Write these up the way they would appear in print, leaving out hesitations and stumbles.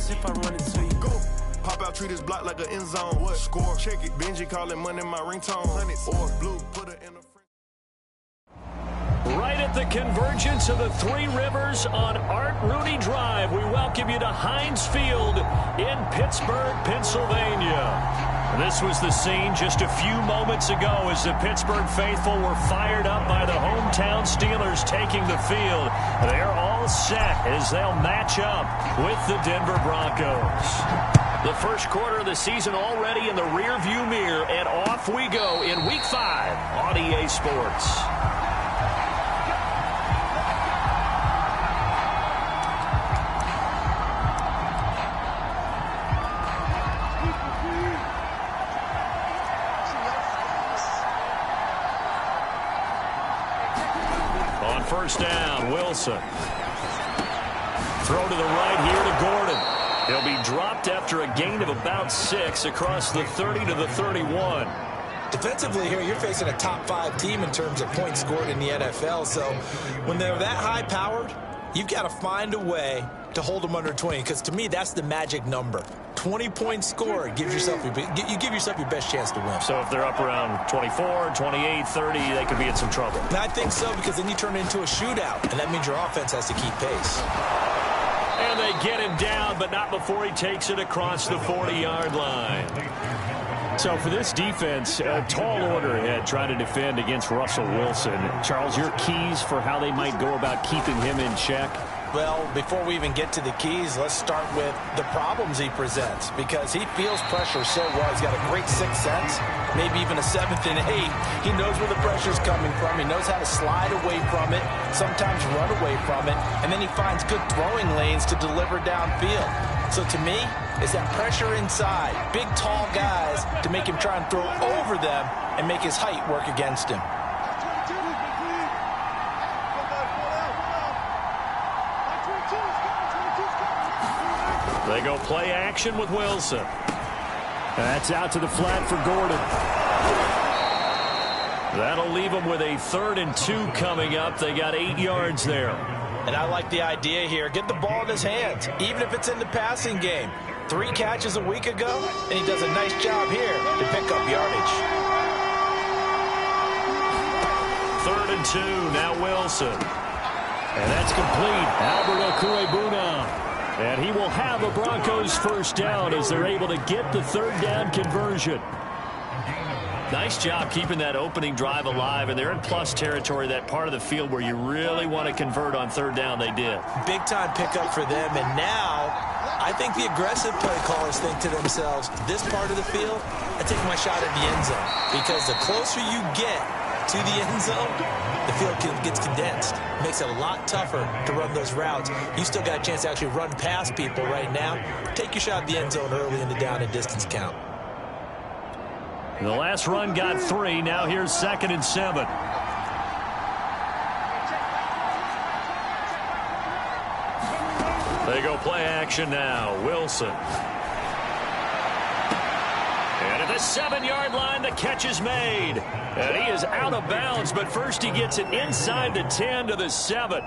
this if I run into you. Go. Pop out, treat this block like an end zone. What? Score, check it. Benji calling money my ringtone. Hundreds or blue, put it in a. Right at the convergence of the Three Rivers on Art Rooney Drive, we welcome you to Heinz Field in Pittsburgh, Pennsylvania. This was the scene just a few moments ago as the Pittsburgh faithful were fired up by the hometown Steelers taking the field. They're all set as they'll match up with the Denver Broncos. The first quarter of the season already in the rearview mirror, and off we go in Week 5 on EA Sports. First down, Wilson. Throw to the right here to Gordon. He'll be dropped after a gain of about 6 across the 30 to the 31. Defensively here, you're facing a top 5 team in terms of points scored in the NFL. So when they're that high-powered, you've got to find a way to hold them under 20. Because to me, that's the magic number. 20 points scored, you give yourself your best chance to win. So if they're up around 24, 28, 30, they could be in some trouble. And I think so, because then you turn it into a shootout, and that means your offense has to keep pace. And they get him down, but not before he takes it across the 40-yard line. So for this defense, a tall order ahead trying to defend against Russell Wilson. Charles, your keys for how they might go about keeping him in check? Well, before we even get to the keys, let's start with the problems he presents, because he feels pressure so well. He's got a great sixth sense, maybe even a 7th and 8. He knows where the pressure's coming from. He knows how to slide away from it, sometimes run away from it, and then he finds good throwing lanes to deliver downfield. So to me, it's that pressure inside, big, tall guys to make him try and throw over them and make his height work against him. They go play action with Wilson. That's out to the flat for Gordon. That'll leave them with a 3rd and 2 coming up. They got 8 yards there. And I like the idea here. Get the ball in his hands, even if it's in the passing game. 3 catches a week ago, and he does a nice job here to pick up yardage. 3rd and 2, now Wilson. And that's complete. Albert Okwuegbunam. And he will have a Broncos first down as they're able to get the 3rd down conversion. Nice job keeping that opening drive alive, and they're in plus territory, that part of the field where you really want to convert on 3rd down. They did. Big-time pickup for them, and now I think the aggressive play callers think to themselves, this part of the field, I take my shot at the end zone, because the closer you get to the end zone, the field gets condensed. It makes it a lot tougher to run those routes. You still got a chance to actually run past people right now. Take your shot at the end zone early in the down and distance count. The last run got 3. Now here's 2nd and 7. They go play action now. Wilson. And at the 7-yard line, the catch is made. And he is out of bounds, but first he gets it inside the 10 to the 7.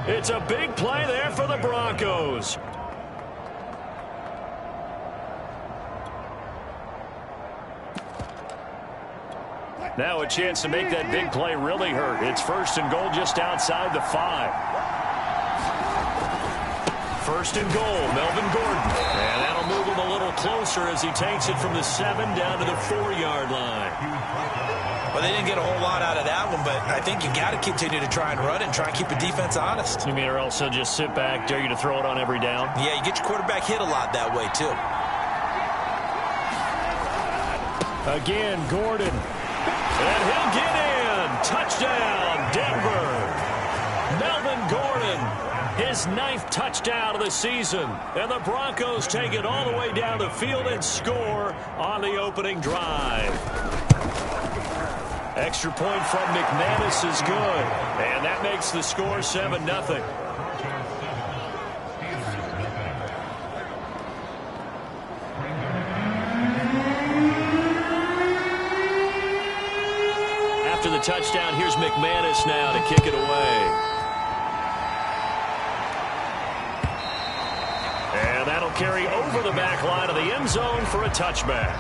It's a big play there for the Broncos. Now a chance to make that big play really hurt. It's 1st and goal just outside the 5. 1st and goal, Melvin Gordon. And that'll move him a little closer as he takes it from the 7 down to the 4-yard line. Well, they didn't get a whole lot out of that one, but I think you got to continue to try and run and try and keep the defense honest. You mean, or else they'll just sit back, dare you to throw it on every down? Yeah, you get your quarterback hit a lot that way, too. Again, Gordon. And he'll get in. Touchdown, Denver. Melvin Gordon, his 9th touchdown of the season. And the Broncos take it all the way down the field and score on the opening drive. Extra point from McManus is good. And that makes the score 7-0. After the touchdown, here's McManus now to kick it away. And that'll carry over the back line of the end zone for a touchback.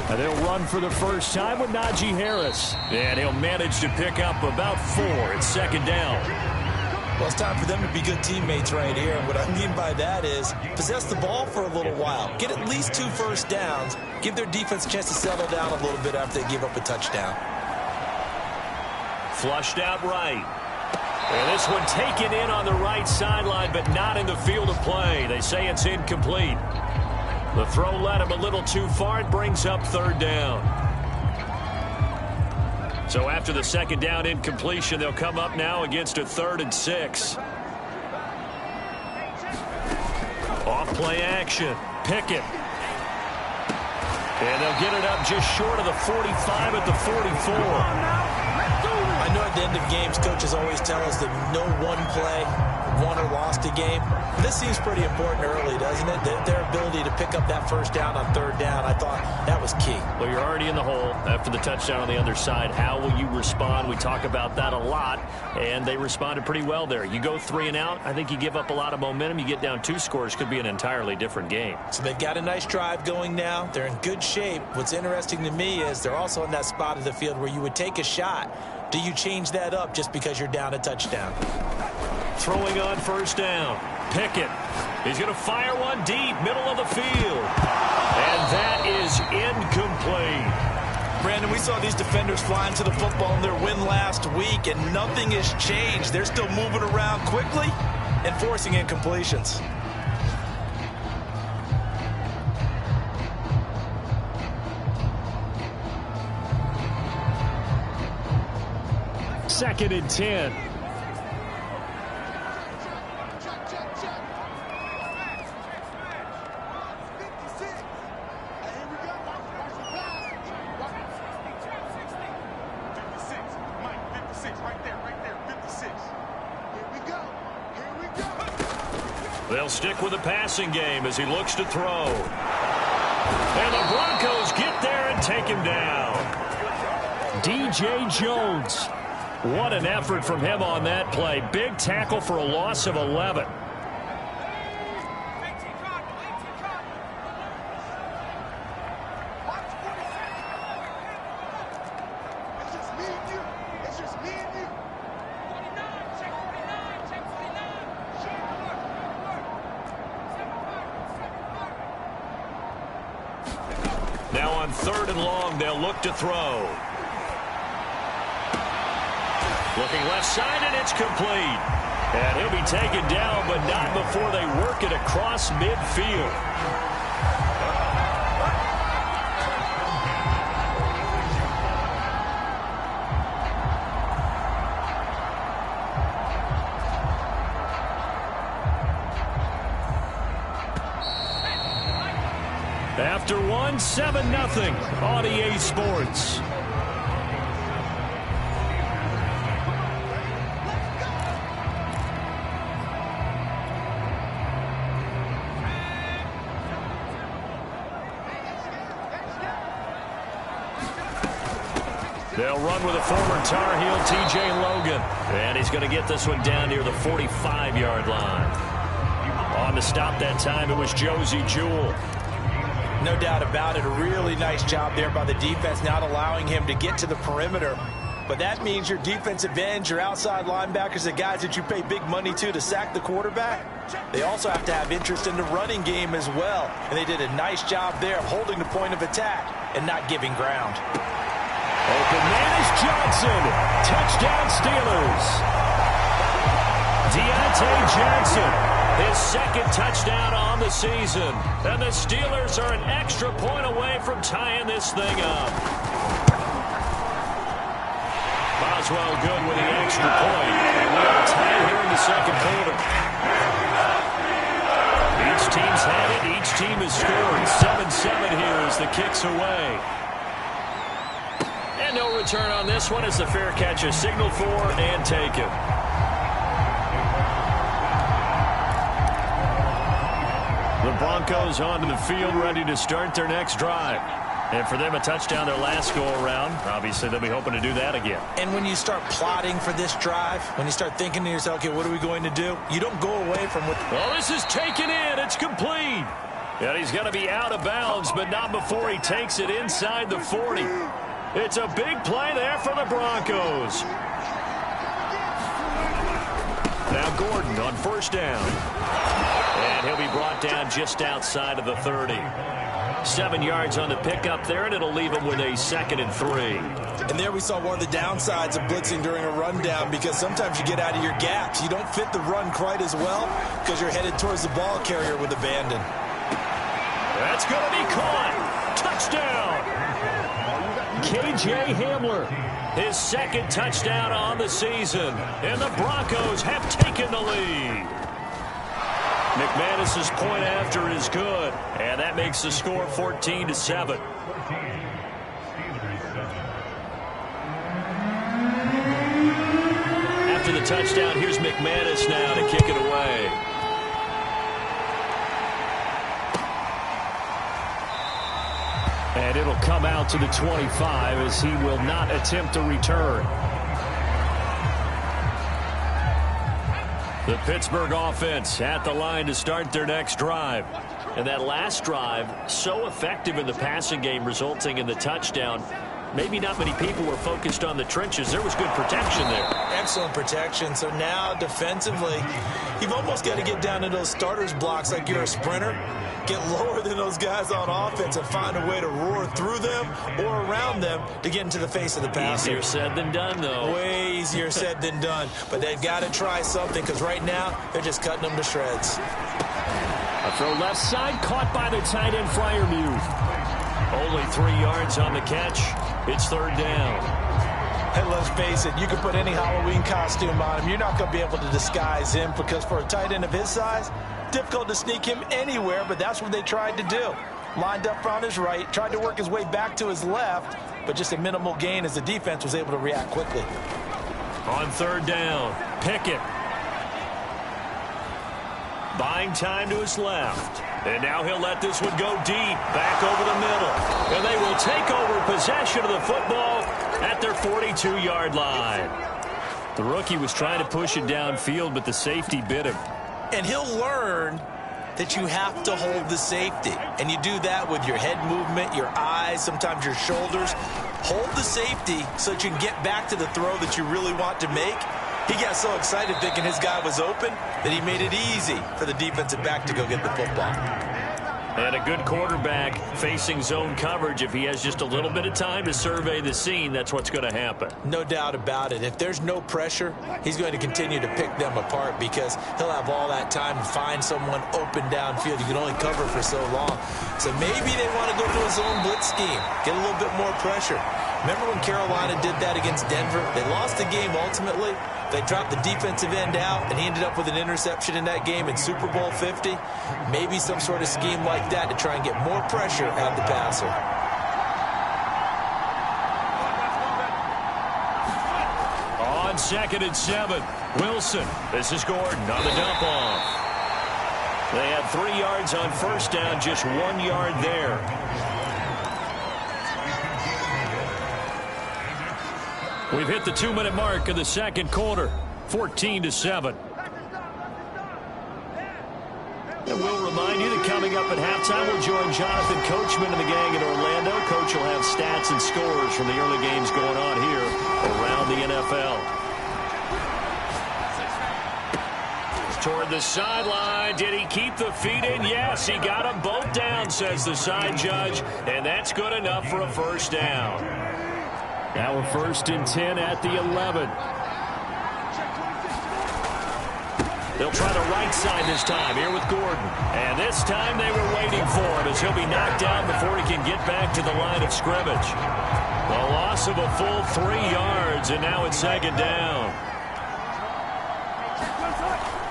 And they'll run for the first time with Najee Harris. And he'll manage to pick up about 4 at second down. Well, it's time for them to be good teammates right here. And what I mean by that is possess the ball for a little while. Get at least 2 first downs. Give their defense a chance to settle down a little bit after they give up a touchdown. Flushed out right. And this one taken in on the right sideline, but not in the field of play. They say it's incomplete. The throw led him a little too far. It brings up third down. So after the second down incompletion, they'll come up now against a 3rd and 6. Off play action. Pickett. And they'll get it up just short of the 45 at the 44. I know at the end of games, coaches always tell us that no one play won or lost a game. This seems pretty important early, doesn't it? Their ability to pick up that first down on 3rd down, I thought that was key. Well, you're already in the hole after the touchdown on the other side. How will you respond? We talk about that a lot, and they responded pretty well there. You go 3 and out, I think you give up a lot of momentum. You get down 2 scores, could be an entirely different game. So they've got a nice drive going now. They're in good shape. What's interesting to me is they're also in that spot of the field where you would take a shot. Do you change that up just because you're down a touchdown? Throwing on first down. Pickett. He's going to fire one deep, middle of the field. And that is incomplete. Brandon, we saw these defenders flying to the football in their win last week, and nothing has changed. They're still moving around quickly and forcing incompletions. Second and 10. They'll stick with the passing game as he looks to throw. And the Broncos get there and take him down. DJ Jones. What an effort from him on that play. Big tackle for a loss of 11. Now on 3rd and long, they'll look to throw. Looking left side, and it's complete. And he'll be taken down, but not before they work it across midfield. After one, 7-0 on EA Sports. They'll run with a former Tar Heel, T.J. Logan. And he's going to get this one down near the 45-yard line. On to stop that time, it was Josie Jewell. No doubt about it. A really nice job there by the defense, not allowing him to get to the perimeter. But that means your defensive ends, your outside linebackers, the guys that you pay big money to sack the quarterback, they also have to have interest in the running game as well. And they did a nice job there of holding the point of attack and not giving ground. Open man is Johnson. Touchdown Steelers. Deontay Johnson, his 2nd touchdown on the season. And the Steelers are an extra point away from tying this thing up. Boswell good with the extra point. And we'll tie here in the 2nd quarter. Each team's had it. Each team has scored. 7-7 here as the kick's away. And no return on this one as the fair catch is signaled for and taken. The Broncos onto the field, ready to start their next drive. And for them, a touchdown their last go-around. Obviously, they'll be hoping to do that again. And when you start plotting for this drive, when you start thinking to yourself, okay, what are we going to do? You don't go away from what... Oh, this is taken in. It's complete. And he's going to be out of bounds, but not before he takes it inside the 40. It's a big play there for the Broncos. Now Gordon on first down. And he'll be brought down just outside of the 30. 7 yards on the pickup there, and it'll leave him with a 2nd and 3. And there we saw one of the downsides of blitzing during a rundown, because sometimes you get out of your gaps. You don't fit the run quite as well because you're headed towards the ball carrier with abandon. That's going to be caught. Touchdown. K.J. Hamler, his 2nd touchdown on the season. And the Broncos have taken the lead. McManus's point after is good, and that makes the score 14-7. After the touchdown, here's McManus now to kick it away. And it'll come out to the 25 as he will not attempt a return. The Pittsburgh offense at the line to start their next drive. And that last drive, so effective in the passing game, resulting in the touchdown. Maybe not many people were focused on the trenches. There was good protection there. Excellent protection. So now defensively, you've almost got to get down to those starters blocks like you're a sprinter. Get lower than those guys on offense and find a way to roar through them or around them to get into the face of the passer. Easier said than done, though. Way easier said than done. But they've got to try something, because right now they're just cutting them to shreds. A throw left side, caught by the tight end Freiermuth. Only 3 yards on the catch. It's 3rd down. And let's face it, you can put any Halloween costume on him. You're not going to be able to disguise him, because for a tight end of his size, difficult to sneak him anywhere, but that's what they tried to do. Lined up on his right, tried to work his way back to his left, but just a minimal gain as the defense was able to react quickly. On 3rd down, Pickett. Buying time to his left. And now he'll let this one go deep, back over the middle. And they will take over possession of the football at their 42-yard line. The rookie was trying to push it downfield, but the safety bit him. And he'll learn that you have to hold the safety. And you do that with your head movement, your eyes, sometimes your shoulders. Hold the safety so that you can get back to the throw that you really want to make. He got so excited thinking his guy was open that he made it easy for the defensive back to go get the football. And a good quarterback facing zone coverage. If he has just a little bit of time to survey the scene, that's what's going to happen. No doubt about it. If there's no pressure, he's going to continue to pick them apart, because he'll have all that time to find someone open downfield. You can only cover for so long. So maybe they want to go to a zone blitz scheme, get a little bit more pressure. Remember when Carolina did that against Denver? They lost the game ultimately. They dropped the defensive end out, and he ended up with an interception in that game in Super Bowl 50. Maybe some sort of scheme like that to try and get more pressure out of the passer. On 2nd and 7, Wilson. This is Gordon on the dump off. They had 3 yards on first down, just 1 yard there. We've hit the 2-minute mark of the 2nd quarter, 14-7. And we'll remind you that coming up at halftime, we'll join Jonathan Coachman and the gang in Orlando. Coach will have stats and scores from the early games going on here around the NFL. Toward the sideline. Did he keep the feet in? Yes, he got them both down, says the side judge. And that's good enough for a first down. Now we're 1st and 10 at the 11. They'll try the right side this time here with Gordon. And this time they were waiting for him, as he'll be knocked down before he can get back to the line of scrimmage. A loss of a full 3 yards, and now it's 2nd down.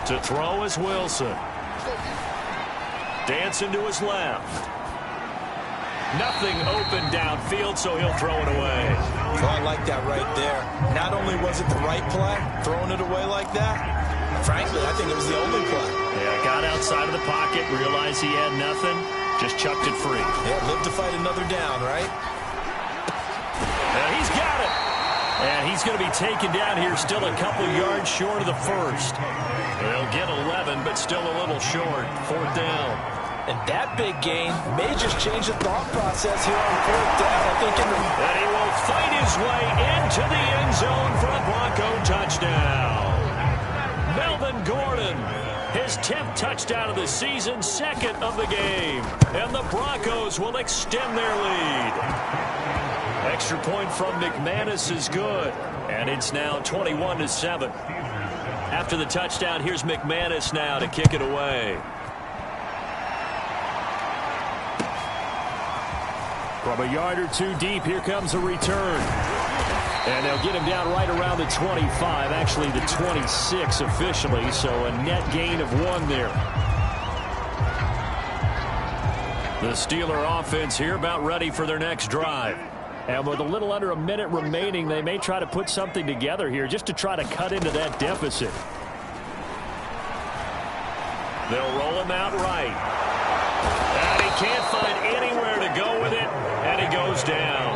To throw is Wilson. Dancing to his left. Nothing open downfield, so he'll throw it away. Oh, I like that right there. Not only was it the right play, throwing it away like that, Frankly, I think it was the only play. Yeah, got outside of the pocket, realized he had nothing, just chucked it free. Yeah, live to fight another down, right? And he's got it. And he's going to be taken down here, still a couple yards short of the first. They'll get 11, but still a little short. 4th down. And that big gain may just change the thought process here on 4th down. I think and he will fight his way into the end zone for a Bronco touchdown. Melvin Gordon, his 10th touchdown of the season, 2nd of the game. And the Broncos will extend their lead. Extra point from McManus is good. And it's now 21-7. After the touchdown, here's McManus now to kick it away. From a yard or two deep, here comes a return. And they'll get him down right around the 25, actually the 26 officially, so a net gain of 1 there. The Steeler offense here about ready for their next drive. And with a little under a minute remaining, they may try to put something together here just to try to cut into that deficit. They'll roll him out right. And he can't find anywhere to go with it, and he goes down.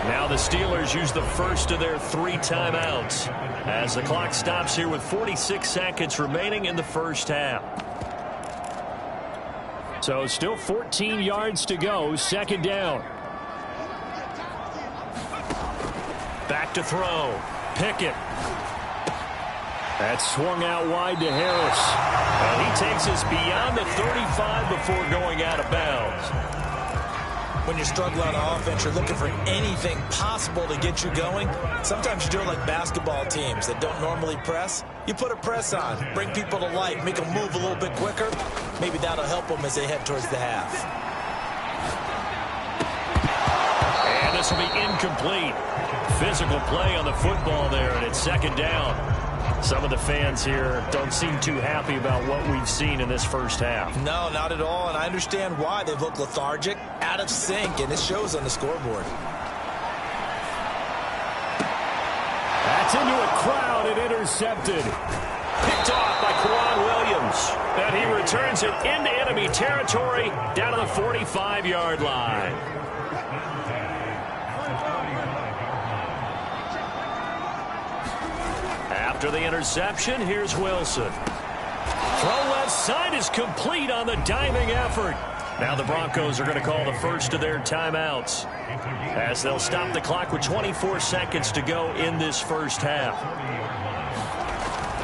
Now the Steelers use the first of their 3 timeouts as the clock stops here with 46 seconds remaining in the first half. So still 14 yards to go, 2nd down. Back to throw. Pickett. That swung out wide to Harris. And he takes us beyond the 35 before going out of bounds. When you struggle on offense, you're looking for anything possible to get you going. Sometimes you do it like basketball teams that don't normally press. You put a press on, bring people to life, make them move a little bit quicker. Maybe that'll help them as they head towards the half. And this will be incomplete. Physical play on the football there, and it's 2nd down. Some of the fans here don't seem too happy about what we've seen in this first half. No, not at all, and I understand why. They've looked lethargic, out of sync, and it shows on the scoreboard. That's into a crowd and intercepted. Picked off by Quan Williams. And he returns it into enemy territory down to the 45-yard line. After the interception, here's Wilson. Throw left side is complete on the diving effort. Now the Broncos are going to call the first of their timeouts as they'll stop the clock with 24 seconds to go in this first half.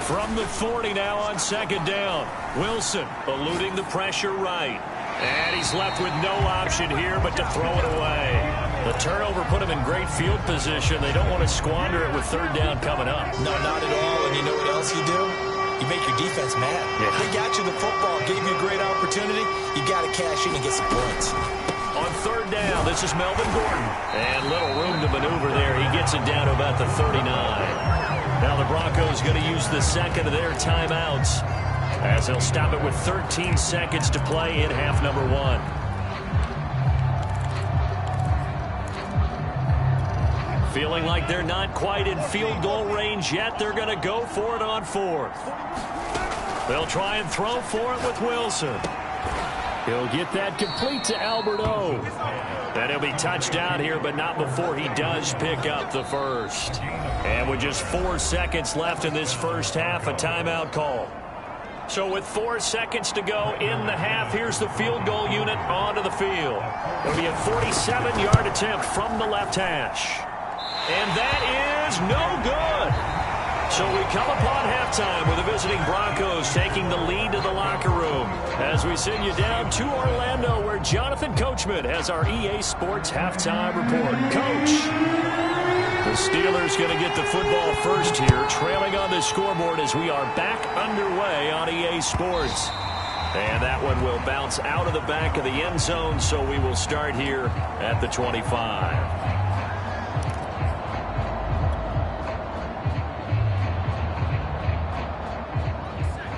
From the 40 now on 2nd down. Wilson eluding the pressure right. And he's left with no option here but to throw it away. The turnover put him in great field position. They don't want to squander it with 3rd down coming up. No, not at all. And you know what else you do? You make your defense mad. Yeah. They got you the football, gave you a great opportunity. You got to cash in and get some points. On 3rd down, this is Melvin Gordon. And little room to maneuver there. He gets it down to about the 39. Now the Broncos going to use the 2nd of their timeouts as they'll stop it with 13 seconds to play in half number 1. Feeling like they're not quite in field goal range yet. They're going to go for it on 4th. They'll try and throw for it with Wilson. He'll get that complete to Albert O. Then he'll be touched down here, but not before he does pick up the first. And with just 4 seconds left in this first half, a timeout call. So with 4 seconds to go in the half, here's the field goal unit onto the field. It'll be a 47-yard attempt from the left hash. And that is no good. So we come upon halftime with the visiting Broncos taking the lead to the locker room as we send you down to Orlando where Jonathan Coachman has our EA Sports halftime report. Coach, the Steelers going to get the football first here, trailing on the scoreboard as we are back underway on EA Sports. And that one will bounce out of the back of the end zone, so we will start here at the 25.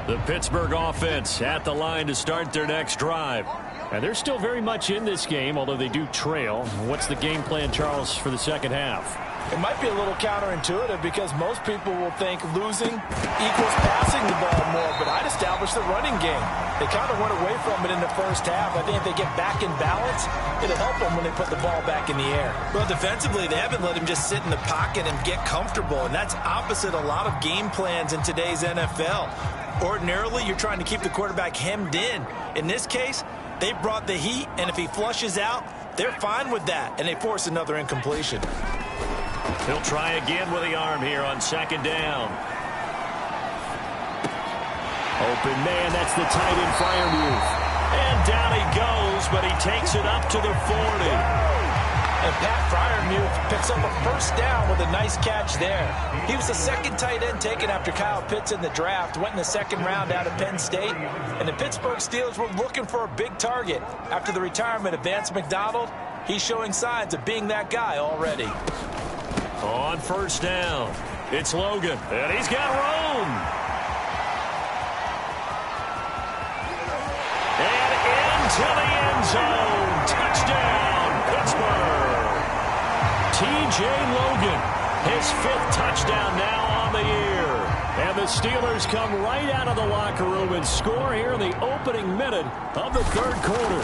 The The Pittsburgh offense at the line to start their next drive. And they're still very much in this game, although they do trail. What's the game plan, Charles, for the second half? It might be a little counterintuitive because most people will think losing equals passing the ball more, but I'd establish the running game. They kind of went away from it in the first half. I think if they get back in balance, it'll help them when they put the ball back in the air. Well, defensively, they haven't let him just sit in the pocket and get comfortable, and that's opposite a lot of game plans in today's NFL. Ordinarily, you're trying to keep the quarterback hemmed in. In this case, they brought the heat, and if he flushes out, they're fine with that, and they force another incompletion. He'll try again with the arm here on second down. Open man, that's the tight end Freiermuth. And down he goes, but he takes it up to the 40. And Pat Freiermuth picks up a first down with a nice catch there. He was the second tight end taken after Kyle Pitts in the draft, went in the second round out of Penn State. And the Pittsburgh Steelers were looking for a big target. After the retirement of Vance McDonald, he's showing signs of being that guy already. On first down, it's Logan, and he's got room. And into the end zone. Touchdown, Pittsburgh. T.J. Logan, his 5th touchdown now on the year. And the Steelers come right out of the locker room and score here in the opening minute of the third quarter.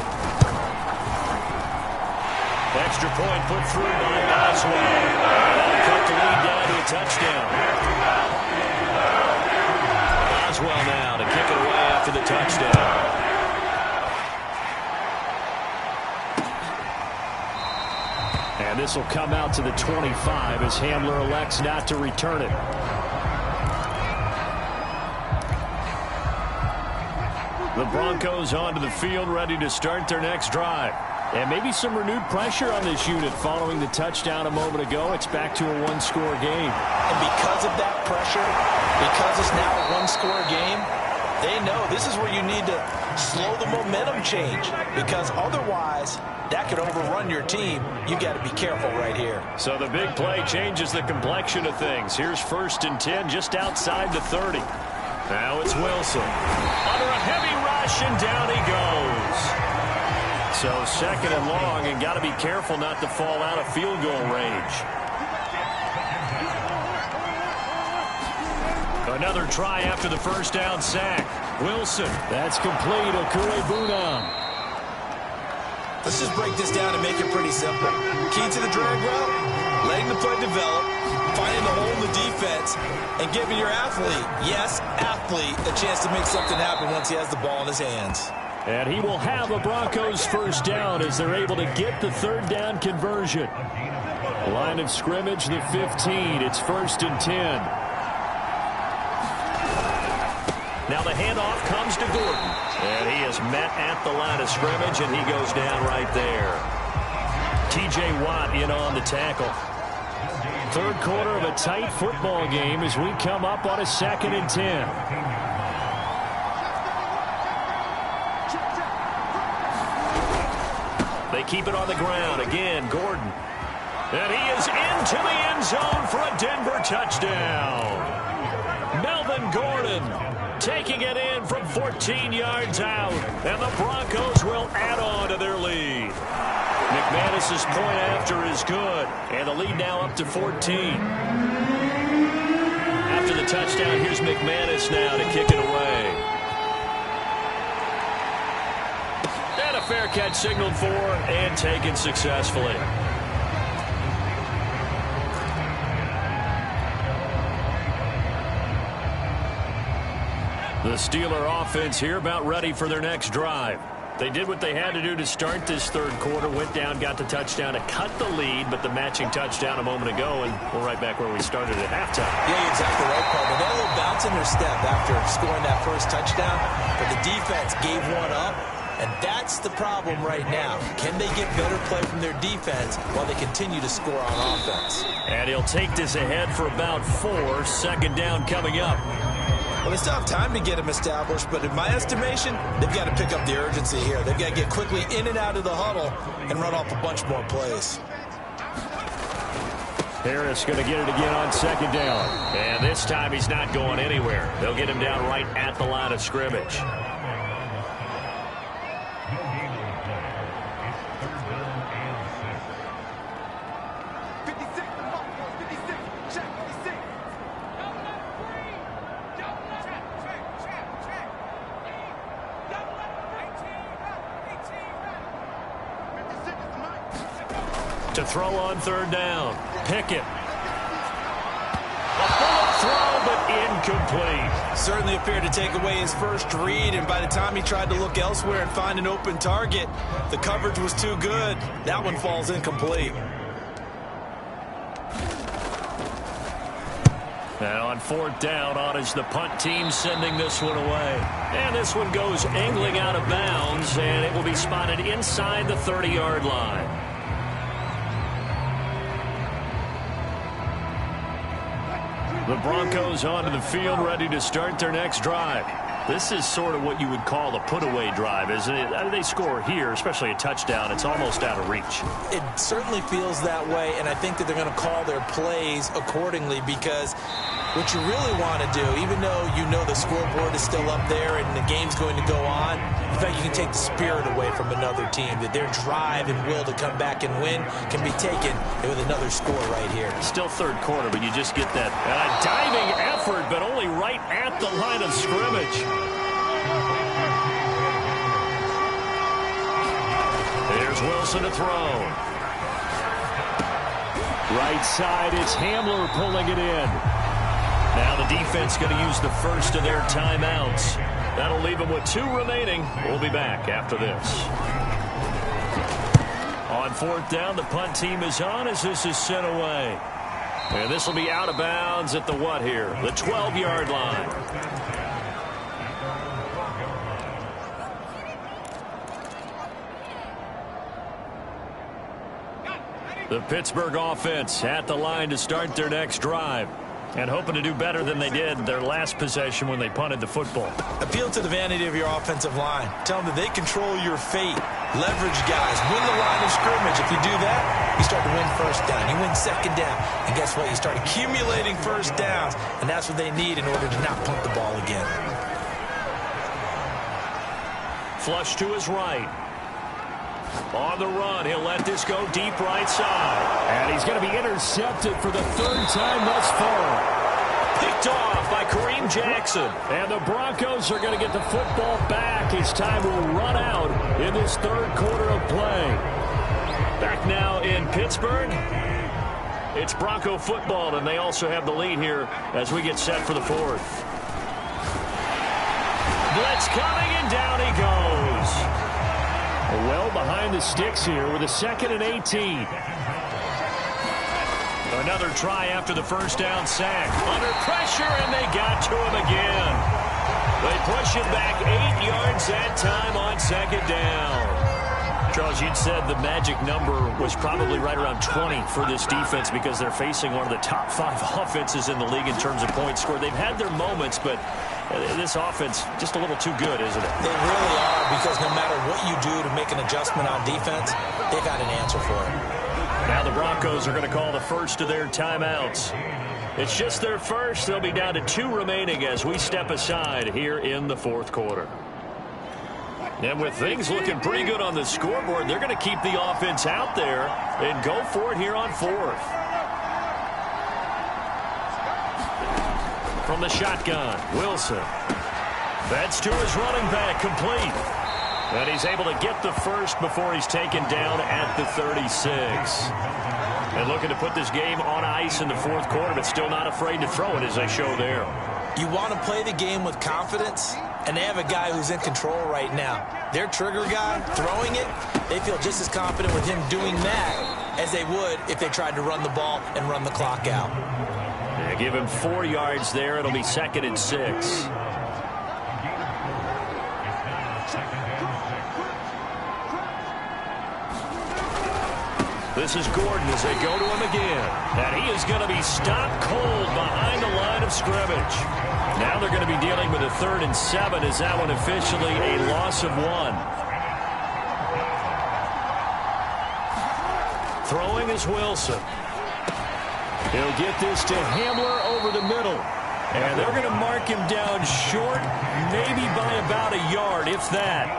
Extra point put through by Boswell. That'll cut the lead down to a touchdown. Boswell now to kick it away after the touchdown. And this will come out to the 25 as Handler elects not to return it. The Broncos onto the field ready to start their next drive. And maybe some renewed pressure on this unit following the touchdown a moment ago. It's back to a one-score game. And because of that pressure, because it's now a one-score game, they know this is where you need to slow the momentum change. Because otherwise, that could overrun your team. You got to be careful right here. So the big play changes the complexion of things. Here's 1st and 10 just outside the 30. Now it's Wilson. Under a heavy rush, and down he goes. So second and long, and got to be careful not to fall out of field goal range. Another try after the first down sack. Wilson, that's complete. Okuribunam. Let's just break this down and make it pretty simple. Key to the drag route, letting the play develop, finding the hole in the defense, and giving your athlete, yes, athlete, a chance to make something happen once he has the ball in his hands. And he will have a Broncos first down as they're able to get the third down conversion. Line of scrimmage, the 15. It's 1st and 10. Now the handoff comes to Gordon. And he is met at the line of scrimmage, and he goes down right there. T.J. Watt in on the tackle. Third quarter of a tight football game as we come up on a 2nd and 10. They keep it on the ground. Again, Gordon. And he is into the end zone for a Denver touchdown. Melvin Gordon taking it in from 14 yards out. And the Broncos will add on to their lead. McManus's point after is good. And the lead now up to 14. After the touchdown, here's McManus now to kick it away. Fair catch signaled for and taken successfully. The Steeler offense here about ready for their next drive. They did what they had to do to start this third quarter, went down, got the touchdown to cut the lead, but the matching touchdown a moment ago, and we're right back where we started at halftime. Yeah, you're exactly right, Carter. They had a little bounce in their step after scoring that first touchdown, but the defense gave one up. And that's the problem right now. Can they get better play from their defense while they continue to score on offense? And he'll take this ahead for about 4. 2nd down coming up. Well, they still have time to get him established, but in my estimation, they've got to pick up the urgency here. They've got to get quickly in and out of the huddle and run off a bunch more plays. Harris going to get it again on second down. And this time he's not going anywhere. They'll get him down right at the line of scrimmage. To throw on third down. Pickett. A bullet throw, but incomplete. Certainly appeared to take away his first read, and by the time he tried to look elsewhere and find an open target, the coverage was too good. That one falls incomplete. And on fourth down, on is the punt team sending this one away. And this one goes angling out of bounds, and it will be spotted inside the 30-yard line. The Broncos onto the field, ready to start their next drive. This is sort of what you would call a put-away drive, isn't it? I mean, they score here, especially a touchdown. It's almost out of reach. It certainly feels that way, and I think that they're going to call their plays accordingly, because what you really want to do, even though you know the scoreboard is still up there and the game's going to go on, in fact, you can take the spirit away from another team, that their drive and will to come back and win can be taken with another score right here. Still third quarter, but you just get that diving effort, but only right at the line of scrimmage. There's Wilson to throw. Right side, it's Hamler pulling it in. Now the defense going to use the first of their timeouts. That'll leave them with 2 remaining. We'll be back after this. On fourth down, the punt team is on as this is sent away. And this will be out of bounds at the what here? The 12-yard line. The Pittsburgh offense at the line to start their next drive. And hoping to do better than they did their last possession when they punted the football. Appeal to the vanity of your offensive line. Tell them that they control your fate. Leverage guys. Win the line of scrimmage. If you do that, you start to win first down. You win second down. And guess what? You start accumulating first downs. And that's what they need in order to not punt the ball again. Flush to his right. On the run, he'll let this go deep right side. And he's going to be intercepted for the 3rd time thus far. Picked off by Kareem Jackson. And the Broncos are going to get the football back as time will run out in this 3rd quarter of play. Back now in Pittsburgh. It's Bronco football, and they also have the lead here as we get set for the 4th. Blitz coming, and down he goes. Well behind the sticks here with a 2nd and 18. Another try after the first down sack. Under pressure, and they got to him again. They push him back 8 yards that time on 2nd down. Charles, you'd said the magic number was probably right around 20 for this defense because they're facing one of the top 5 offenses in the league in terms of points scored. They've had their moments, but this offense just a little too good, isn't it? They really are, because no matter what you do to make an adjustment on defense, they've got an answer for it. Now the Broncos are going to call the first of their timeouts. It's just their first. They'll be down to 2 remaining as we step aside here in the 4th quarter. And with things looking pretty good on the scoreboard, they're going to keep the offense out there and go for it here on 4th. From the shotgun, Wilson. That's to his running back, complete. And he's able to get the first before he's taken down at the 36. And looking to put this game on ice in the 4th quarter, but still not afraid to throw it as they show there. You want to play the game with confidence, and they have a guy who's in control right now. Their trigger guy, throwing it, they feel just as confident with him doing that as they would if they tried to run the ball and run the clock out. Yeah, give him 4 yards there. It'll be 2nd and 6. This is Gordon as they go to him again. And he is going to be stopped cold behind the line of scrimmage. Now they're going to be dealing with a 3rd and 7 as that one officially a loss of 1. Throwing is Wilson. He'll get this to Hamler over the middle. And they're going to mark him down short, maybe by about a yard, if that.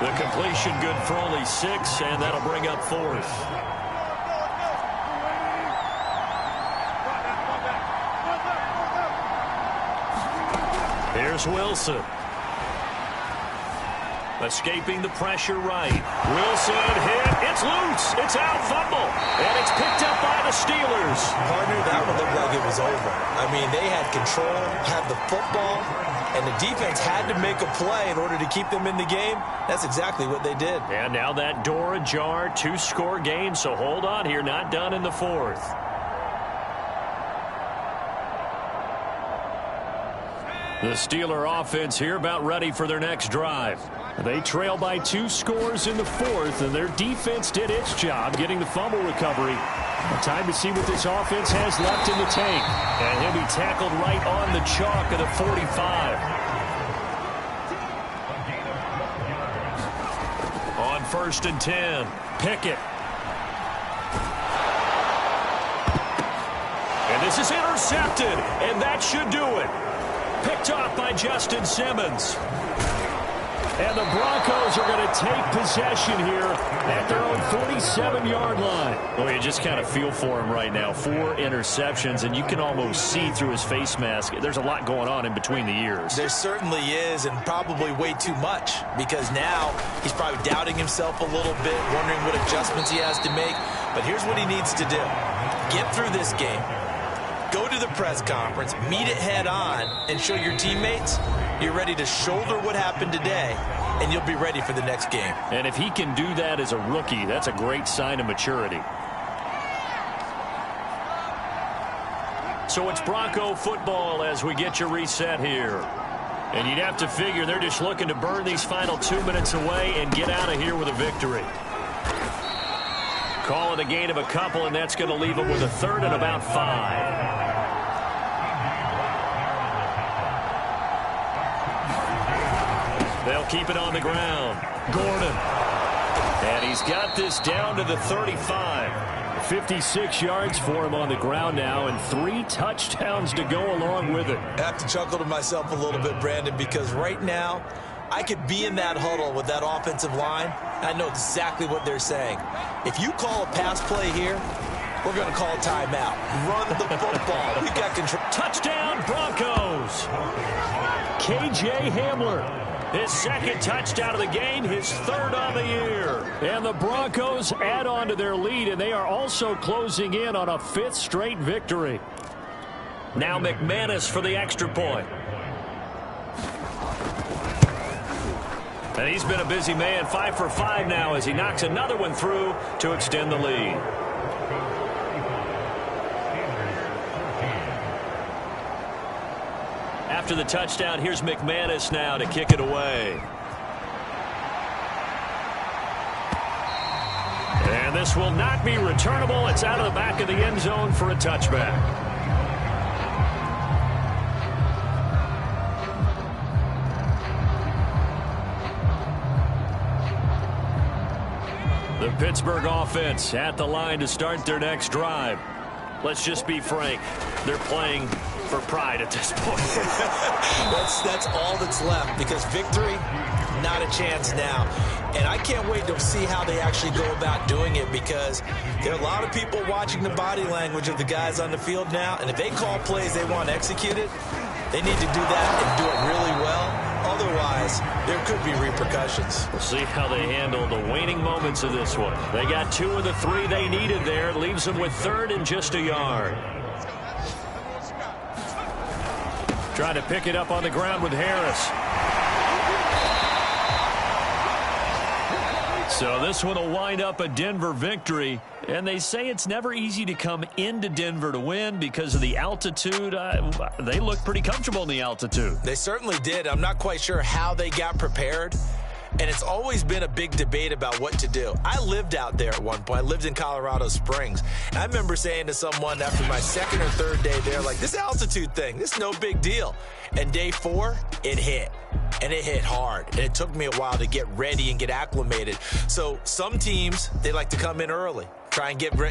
The completion good for only 6, and that'll bring up 4th. Here's Wilson. Escaping the pressure right. Wilson hit. It's loose. It's out. Fumble. And it's picked up by the Steelers. Partner, that one looked like it was over. I mean, they had control, had the football, and the defense had to make a play in order to keep them in the game. That's exactly what they did. And now that door ajar, 2-score game, so hold on here. Not done in the 4th. The Steeler offense here about ready for their next drive. They trail by 2 scores in the 4th, and their defense did its job getting the fumble recovery. Time to see what this offense has left in the tank. And he'll be tackled right on the chalk of the 45. On 1st and 10, Pickett. And this is intercepted, and that should do it. Picked off by Justin Simmons. And the Broncos are going to take possession here at their own 47-yard line. Well, you just kind of feel for him right now. 4 interceptions, and you can almost see through his face mask. There's a lot going on in between the ears. There certainly is, and probably way too much, because now he's probably doubting himself a little bit, wondering what adjustments he has to make. But here's what he needs to do. Get through this game. Go to the press conference, meet it head on, and show your teammates you're ready to shoulder what happened today, and you'll be ready for the next game. And if he can do that as a rookie, that's a great sign of maturity. So it's Bronco football as we get you reset here. And you'd have to figure they're just looking to burn these final 2 minutes away and get out of here with a victory. Call it a gain of a couple, and that's going to leave them with a 3rd and about 5. They'll keep it on the ground. Gordon. And he's got this down to the 35. 56 yards for him on the ground now, and 3 touchdowns to go along with it. I have to chuckle to myself a little bit, Brandon, because right now I could be in that huddle with that offensive line. I know exactly what they're saying. If you call a pass play here, we're going to call a timeout. Run the football. We've got control. Touchdown, Broncos. K.J. Hamler. His 2nd touchdown of the game, his 3rd on the year. And the Broncos add on to their lead, and they are also closing in on a 5th straight victory. Now McManus for the extra point. And he's been a busy man, 5 for 5 now as he knocks another one through to extend the lead. After the touchdown, here's McManus now to kick it away. And this will not be returnable. It's out of the back of the end zone for a touchback. The Pittsburgh offense at the line to start their next drive. Let's just be frank. They're playing for pride at this point. That's all that's left, because victory, not a chance now. And I can't wait to see how they actually go about doing it, because there are a lot of people watching the body language of the guys on the field now, and if they call plays they want executed, they need to do that and do it really well. Otherwise, there could be repercussions. We'll see how they handle the waning moments of this one. They got 2 of the 3 they needed there. Leaves them with 3rd and just a yard. Trying to pick it up on the ground with Harris. So this one will wind up a Denver victory. And they say it's never easy to come into Denver to win because of the altitude. They look pretty comfortable in the altitude. They certainly did. I'm not quite sure how they got prepared. And it's always been a big debate about what to do. I lived out there at one point. I lived in Colorado Springs. And I remember saying to someone after my 2nd or 3rd day there, like, this altitude thing, this is no big deal. And day 4, it hit. And it hit hard. And it took me a while to get ready and get acclimated. So some teams, they like to come in early, try and get ready.